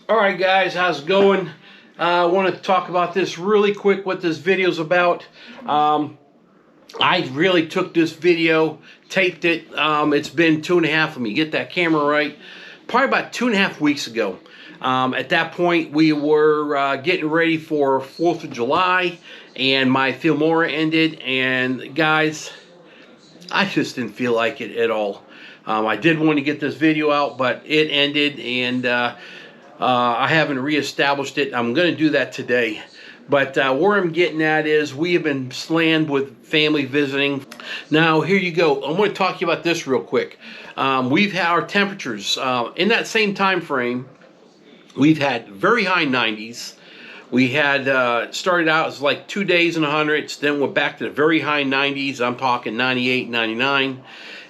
Alright guys, how's it going? I want to talk about this really quick, what this video's about. I really took this video, taped it. It's been 2.5, let me get that camera right, probably about 2.5 weeks ago. At that point, we were getting ready for 4th of July, and my Filmora ended, and guys, I just didn't feel like it at all. I did want to get this video out, but it ended, and I haven't reestablished it. I'm going to do that today. But where I'm getting at is we have been slammed with family visiting. Now, here you go. I'm going to talk to you about this real quick. We've had our temperatures in that same time frame. We've had very high 90s. We had started out as like 2 days in the hundreds, then went back to the very high 90s. I'm talking 98, 99.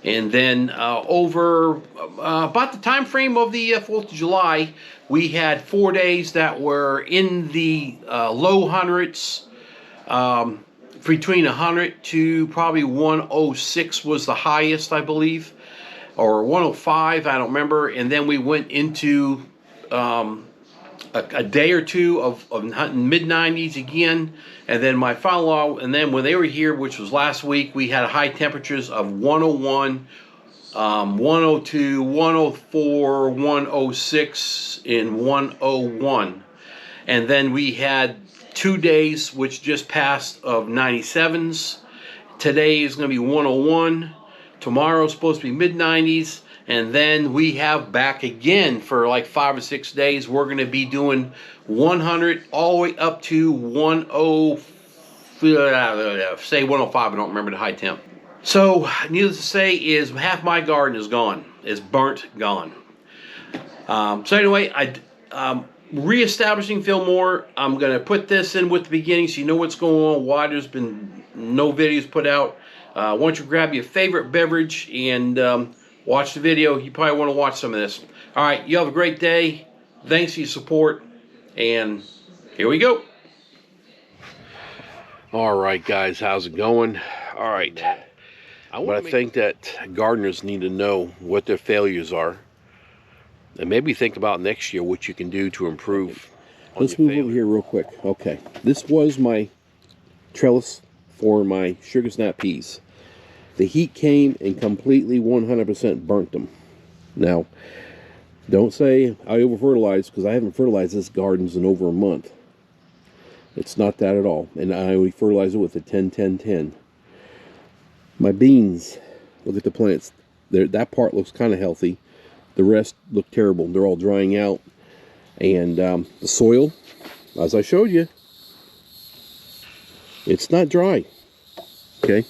And then over about the time frame of the 4th of July, we had 4 days that were in the low hundreds, between 100 to probably 106 was the highest, I believe, or 105, I don't remember. And then we went into a day or two of mid-90s again, and then my final, and then when they were here, which was last week, we had high temperatures of 101, 102, 104, 106, and 101. And then we had 2 days which just passed of 97s. Today is going to be 101. Tomorrow's supposed to be mid-90s. And then we have back again for like 5 or 6 days. We're going to be doing 100 all the way up to 105. Say 105. I don't remember the high temp. So, needless to say, is half my garden is gone. It's burnt, gone. So anyway, reestablishing Filmora. I'm going to put this in with the beginning so you know what's going on. Why there's been no videos put out. Why don't you grab your favorite beverage and watch the video. You probably want to watch some of this. Alright, you have a great day. Thanks for your support. And here we go. Alright guys, how's it going? Alright. I think that gardeners need to know what their failures are. And maybe think about next year what you can do to improve. Let's move over here real quick. Okay. This was my trellis for my sugar snap peas. The heat came and completely 100% burnt them. Now, don't say I over-fertilized, because I haven't fertilized this garden in over a month. It's not that at all. And I only fertilized it with a 10-10-10. My beans, look at the plants. That part looks kind of healthy. The rest look terrible. They're all drying out. And the soil, as I showed you, it's not dry. Okay?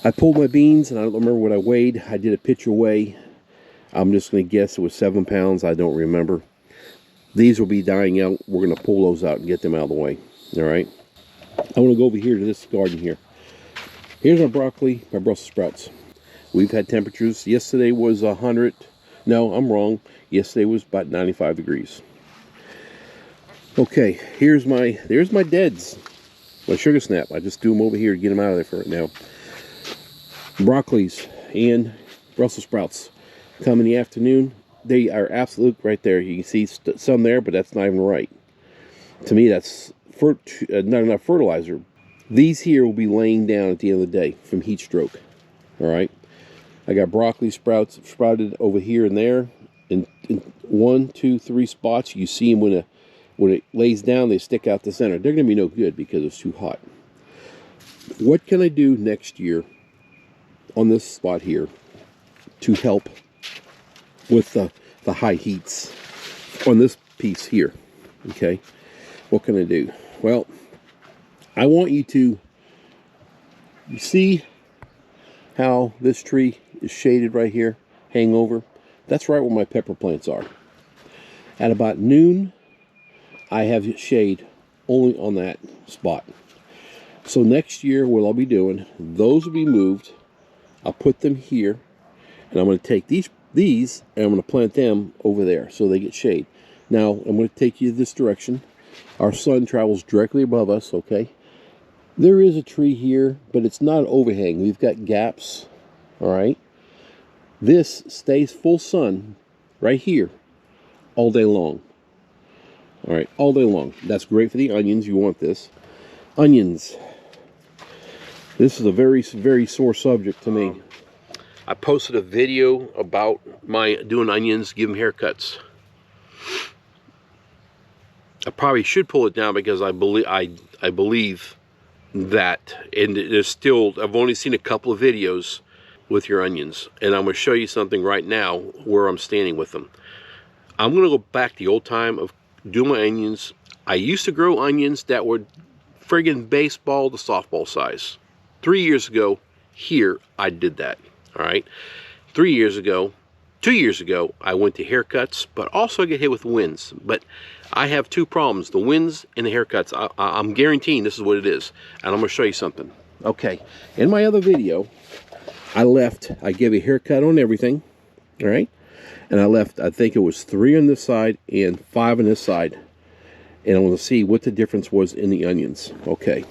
I pulled my beans, and I don't remember what I weighed. I did a pitcher weigh. I'm just going to guess it was 7 pounds. I don't remember. These will be dying out. We're going to pull those out and get them out of the way. All right. I want to go over here to this garden here. Here's my broccoli, my Brussels sprouts. We've had temperatures. Yesterday was 100. No, I'm wrong. Yesterday was about 95 degrees. Okay, there's my deads. My sugar snap. I just threw them over here to get them out of there for right now. Broccolis and Brussels sprouts come in the afternoon. They are absolute right there. You can see some there, but that's not even right. To me, that's not enough fertilizer. These here will be laying down at the end of the day from heat stroke. All right. I got broccoli sprouts sprouted over here and there in 1, 2, 3 spots. You see them when it lays down, they stick out the center. They're going to be no good because it's too hot. What can I do next year on this spot here to help with the high heats on this piece here? Okay, what can I do? Well, I want you to see how this tree is shaded right here, hang over. That's right where my pepper plants are. At about noon, I have shade only on that spot. So next year, what I'll be doing, those will be moved. I'll put them here, and I'm going to take these and I'm going to plant them over there so they get shade. Now, I'm going to take you this direction. Our sun travels directly above us, okay? There is a tree here, but it's not an overhang. We've got gaps, all right? This stays full sun right here all day long. All right, all day long. That's great for the onions. You want this. Onions. This is a very, very sore subject to me. I posted a video about my doing onions, give them haircuts. I probably should pull it down because I believe that, and there's still, I've only seen a couple of videos with your onions, and I'm going to show you something right now where I'm standing with them. I'm going to go back to the old time of doing my onions. I used to grow onions that were friggin' baseball to softball size. 3 years ago, here, I did that, all right? 3 years ago, 2 years ago, I went to haircuts, but also I get hit with winds. But I have two problems, the winds and the haircuts. I'm guaranteeing this is what it is, and I'm going to show you something. Okay, in my other video, I gave a haircut on everything, all right? And I left, I think it was 3 on this side and 5 on this side. And I want to see what the difference was in the onions. Okay.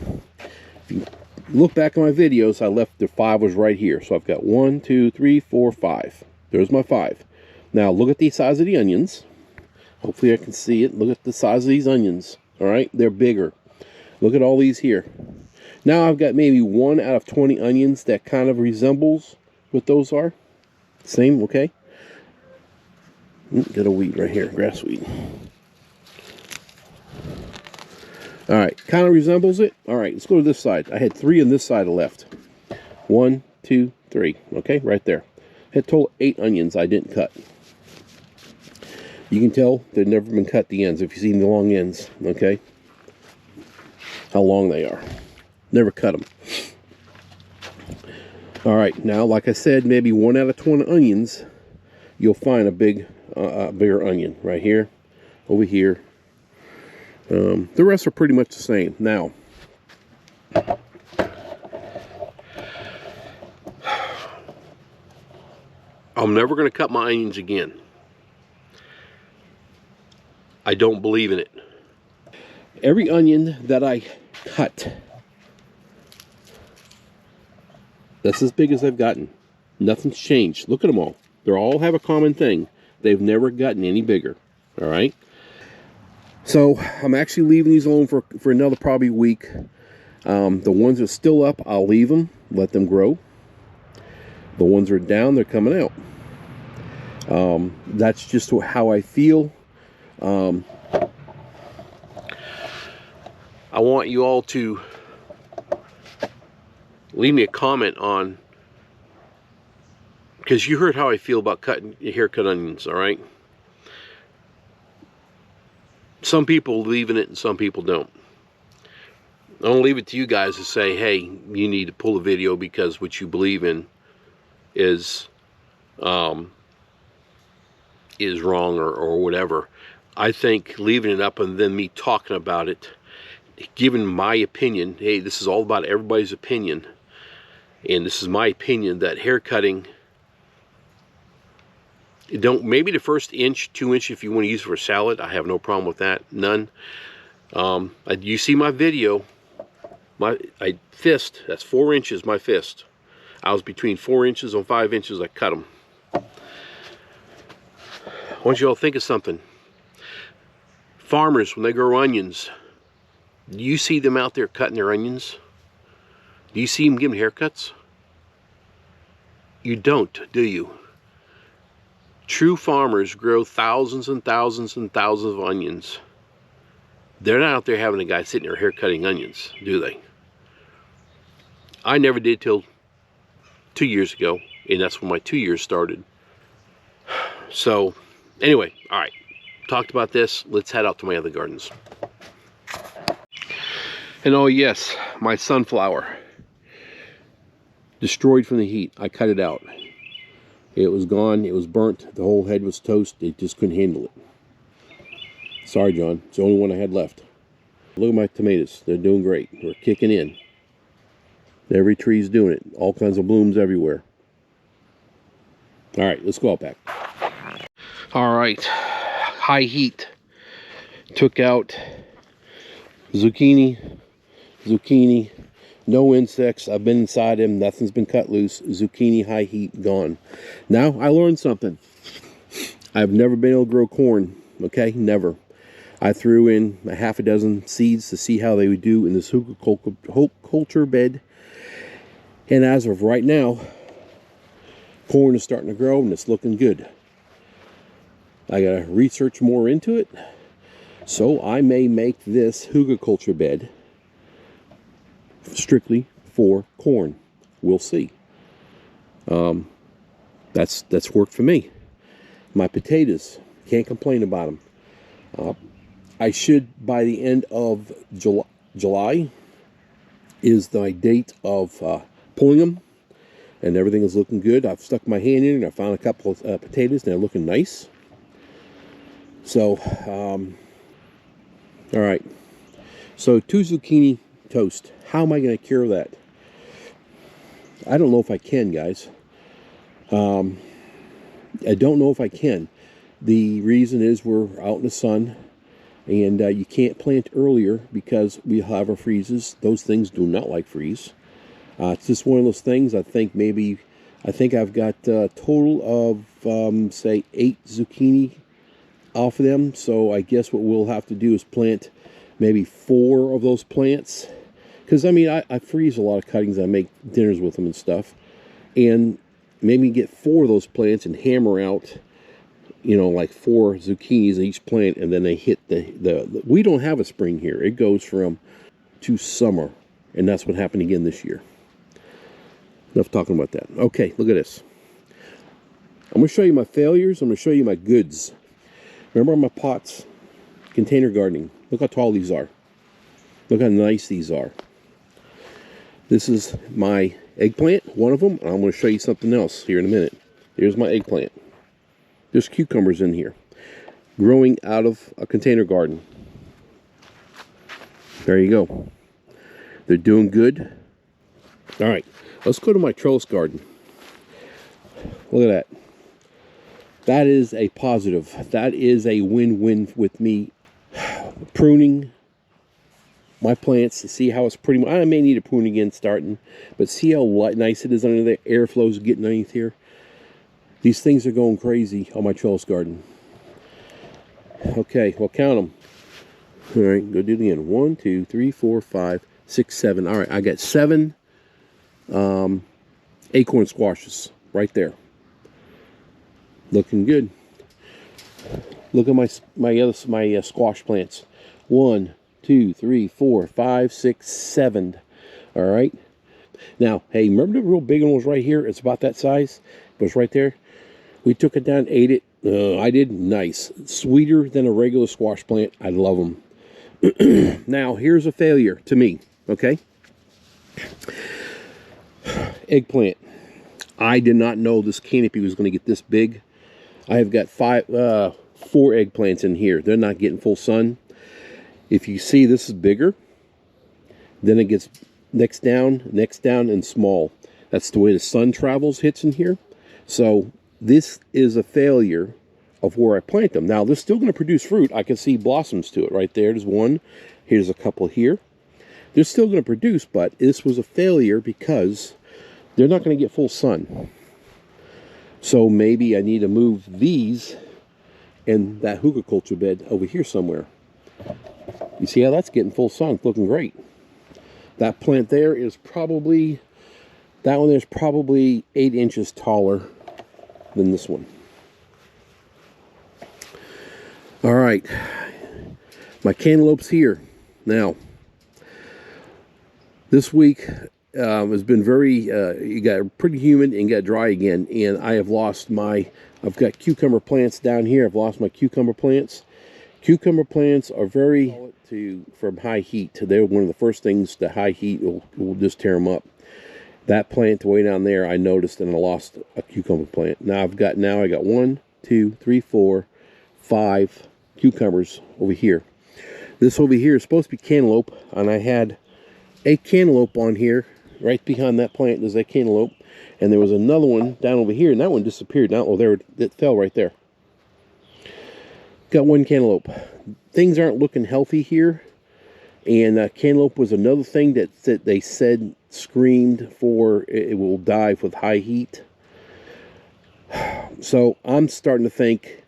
If you look back at my videos, I left the 5 was right here. So I've got 1, 2, 3, 4, 5. There's my 5. Now look at the size of the onions. Hopefully I can see it. Look at the size of these onions. All right, they're bigger. Look at all these here. Now I've got maybe 1 out of 20 onions that kind of resembles what those are. Same, okay. Got a weed right here, grass weed. All right, kind of resembles it. All right, let's go to this side. I had 3 on this side left. 1, 2, 3. Okay, right there. I had total 8 onions I didn't cut. You can tell they've never been cut the ends if you've seen the long ends. Okay, how long they are. Never cut them. All right, now like I said, maybe 1 out of 20 onions, you'll find a bigger onion right here, over here. The rest are pretty much the same. Now, I'm never going to cut my onions again. I don't believe in it. Every onion that I cut, that's as big as I've gotten. Nothing's changed. Look at them all. They all have a common thing. They've never gotten any bigger. All right. So I'm actually leaving these alone for another probably week. The ones that are still up, I'll leave them, let them grow. The ones that are down, they're coming out. That's just how I feel. I want you all to leave me a comment on, because you heard how I feel about cutting haircut onions, all right? Some people believe in it and some people don't. I'll leave it to you guys to say, hey, you need to pull a video because what you believe in is wrong or whatever. I think leaving it up and then me talking about it, giving my opinion, hey, this is all about everybody's opinion, and this is my opinion that hair cutting, maybe the first inch, 2 inch if you want to use it for salad, I have no problem with that, none. You see my video, my fist, that's 4 inches, my fist. I was between 4 inches and 5 inches, I cut them. I want you all to think of something. Farmers, when they grow onions, do you see them out there cutting their onions? Do you see them giving haircuts? You don't, do you? True farmers grow thousands and thousands and thousands of onions. They're not out there having a guy sitting there hair cutting onions, do they? I never did till 2 years ago, and that's when my 2 years started. So, anyway, all right. Talked about this. Let's head out to my other gardens. And oh yes, my sunflower. Destroyed from the heat. I cut it out. It was gone. It was burnt. The whole head was toast. It just couldn't handle it. Sorry, John. It's the only one I had left. Look at my tomatoes. They're doing great. We're kicking in. Every tree's doing it. All kinds of blooms everywhere. All right, let's go out back. All right. High heat. Took out zucchini. No insects. I've been inside them. Nothing's been cut loose. Zucchini, high heat, gone. Now, I learned something. I've never been able to grow corn. Okay? Never. I threw in a half a dozen seeds to see how they would do in this culture bed. And as of right now, corn is starting to grow and it's looking good. I gotta research more into it, so I may make this culture bed strictly for corn. We'll see. That's worked for me. My potatoes, can't complain about them. I should, by the end of July is the date of pulling them, and everything is looking good. I've stuck my hand in and I found a couple of potatoes and they're looking nice. So, all right. So 2 zucchini toast. How am I going to cure that? I don't know if I can, guys. I don't know if I can. The reason is we're out in the sun, and you can't plant earlier because we have our freezes. Those things do not like freeze. It's just one of those things. I think I've got a total of, say, 8 zucchini off of them. So I guess what we'll have to do is plant maybe 4 of those plants. Because, I mean, I freeze a lot of cuttings. I make dinners with them and stuff. And maybe get 4 of those plants and hammer out, you know, like 4 zucchinis in each plant. And then they hit the we don't have a spring here. It goes from to summer. And that's what happened again this year. Enough talking about that. Okay, look at this. I'm going to show you my failures. I'm going to show you my goods. Remember my pots? Container gardening. Look how tall these are. Look how nice these are. This is my eggplant, one of them. I'm going to show you something else here in a minute. Here's my eggplant. There's cucumbers in here, growing out of a container garden. There you go. They're doing good. All right, let's go to my trellis garden. Look at that. That is a positive. That is a win-win with me pruning my plants to see how it's pretty much. I may need to prune again starting, but see how nice it is under there. Airflow is getting underneath here. These things are going crazy on my trellis garden. Okay, well, count them. All right, go do it again. 1, 2, 3, 4, 5, 6, 7. All right, I got 7 acorn squashes right there. Looking good. Look at my squash plants. 1, 2, 3, 4, 5, 6, 7. All right. Now, hey, remember the real big one was right here? It's about that size. It was right there. We took it down, ate it. I did. Nice. Sweeter than a regular squash plant. I love them. Now, here's a failure to me. Okay. Eggplant. I did not know this canopy was going to get this big. I have got 4 eggplants in here. They're not getting full sun. If you see, this is bigger. Then it gets next down, and small. That's the way the sun hits in here. So this is a failure of where I plant them. Now, they're still going to produce fruit. I can see blossoms to it right there. There's one. Here's a couple here. They're still going to produce, but this was a failure because they're not going to get full sun. So maybe I need to move these and that culture bed over here somewhere. You see how that's getting full sun? It's looking great. That plant there is probably, that one there's probably 8 inches taller than this one. All right. My cantaloupes here. Now, this week has been very, it got pretty humid and got dry again. And I have lost I've got cucumber plants down here. I've lost my cucumber plants. Cucumber plants are very from high heat. They're one of the first things that high heat will just tear them up. That plant way down there, I noticed, and I lost a cucumber plant. Now I got 1, 2, 3, 4, 5 cucumbers over here. This over here is supposed to be cantaloupe, and I had a cantaloupe on here. Right behind that plant is that cantaloupe, and there was another one down over here, and that one disappeared. Now, it fell right there. Got 1 cantaloupe. Things aren't looking healthy here, and cantaloupe was another thing that they said screamed for it will die with high heat. So I'm starting to think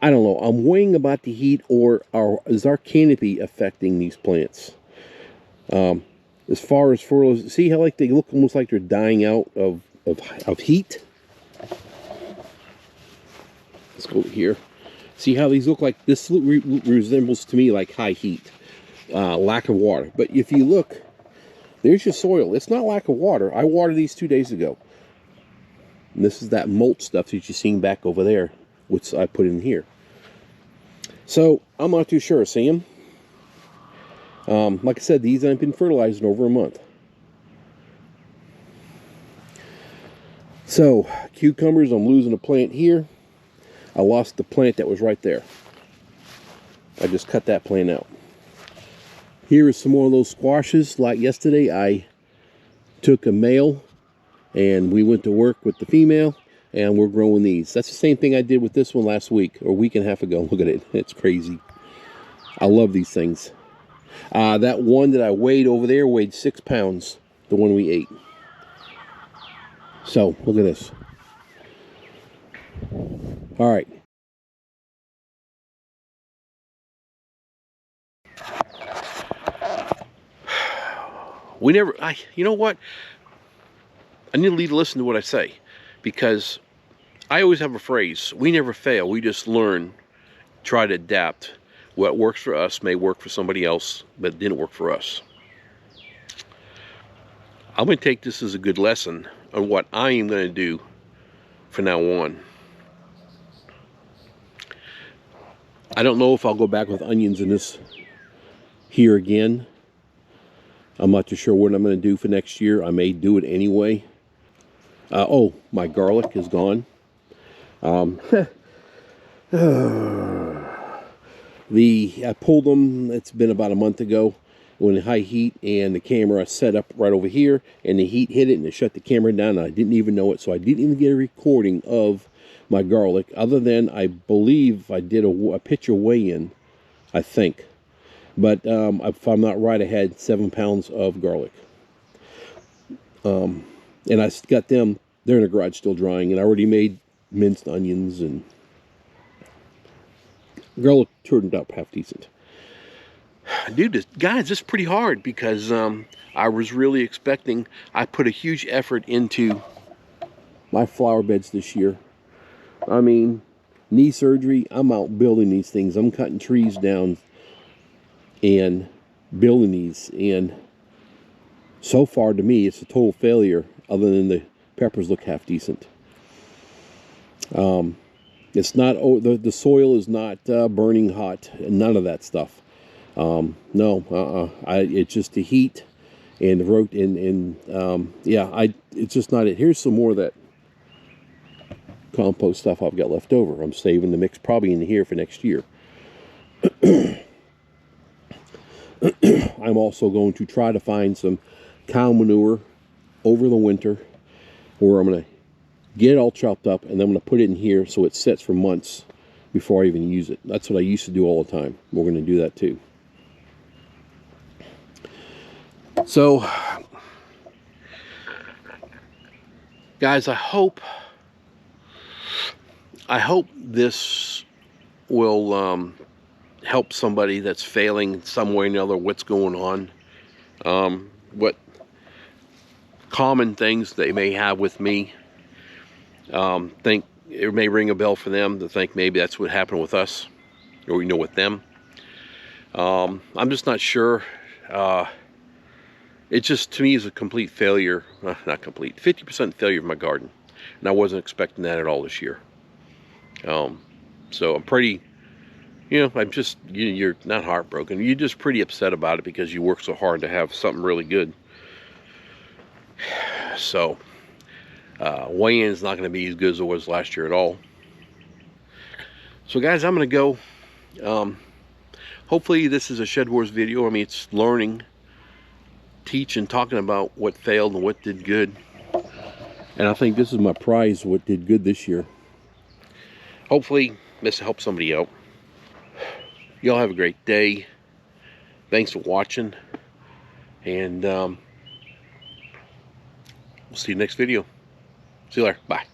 I don't know. I'm weighing about the heat, or is our canopy affecting these plants? As far as furrows, see how like they look almost like they're dying out of heat? Let's go here. See how these look like? This resembles to me like high heat, lack of water. But if you look, there's your soil. It's not lack of water. I watered these 2 days ago. And this is that mulch stuff that you're seeing back over there, which I put in here. So I'm not too sure, Sam. Like I said, these haven't been fertilized in over a month. So cucumbers, I'm losing a plant here. I lost the plant that was right there. I just cut that plant out. Here is some more of those squashes. Like yesterday, I took a male and we went to work with the female, and we're growing these. That's the same thing I did with this one last week, or a week and a half ago. Look at it. It's crazy. I love these things. That one that I weighed over there weighed 6 pounds, the one we ate. So, look at this. All right. You know what? I need to listen to what I say, because I always have a phrase: we never fail, we just learn, try to adapt. What works for us may work for somebody else, but it didn't work for us. I'm going to take this as a good lesson on what I am going to do from now on. I don't know if I'll go back with onions in this here again. I'm not too sure what I'm going to do for next year. I may do it anyway. Oh, my garlic is gone. I pulled them, it's been about a month ago, when high heat, and the camera set up right over here, and the heat hit it and it shut the camera down, and I didn't even know it. So I didn't even get a recording of my garlic, other than I believe I did a picture weigh-in, I think. But if I'm not right, I had 7 pounds of garlic. And I got them, they're in the garage still drying, and I already made minced onions, and garlic turned out half decent. Dude, guys, this is pretty hard, because I was really expecting, I put a huge effort into my flower beds this year. I mean, knee surgery, I'm out building these things. I'm cutting trees down and building these, and so far to me it's a total failure, other than the peppers look half decent. It's not, the soil is not burning hot, none of that stuff. It's just the heat and the road, it's just not it. Here's some more of that compost stuff I've got left over. I'm saving the mix probably in here for next year. I'm also going to try to find some cow manure over the winter, where I'm going to get it all chopped up, and then I'm going to put it in here so it sets for months before I even use it. That's what I used to do all the time. We're going to do that too. So, guys, I hope this will help somebody that's failing some way or another. What's going on? What common things they may have with me. Think it may ring a bell for them to think maybe that's what happened with us, or with them. I'm just not sure. It just, to me, is a complete failure. Not complete, 50% failure of my garden, and I wasn't expecting that at all this year. So I'm pretty, I'm just, you're not heartbroken. You're just pretty upset about it, because you work so hard to have something really good. So weigh-in is not going to be as good as it was last year at all. So guys, I'm going to go. Hopefully this is a Shedwar's video. I mean, it's learning, teaching, talking about what failed and what did good. And I think this is my prize, what did good this year. Hopefully this helps somebody out. Y'all have a great day. Thanks for watching. And we'll see you next video. See you later. Bye.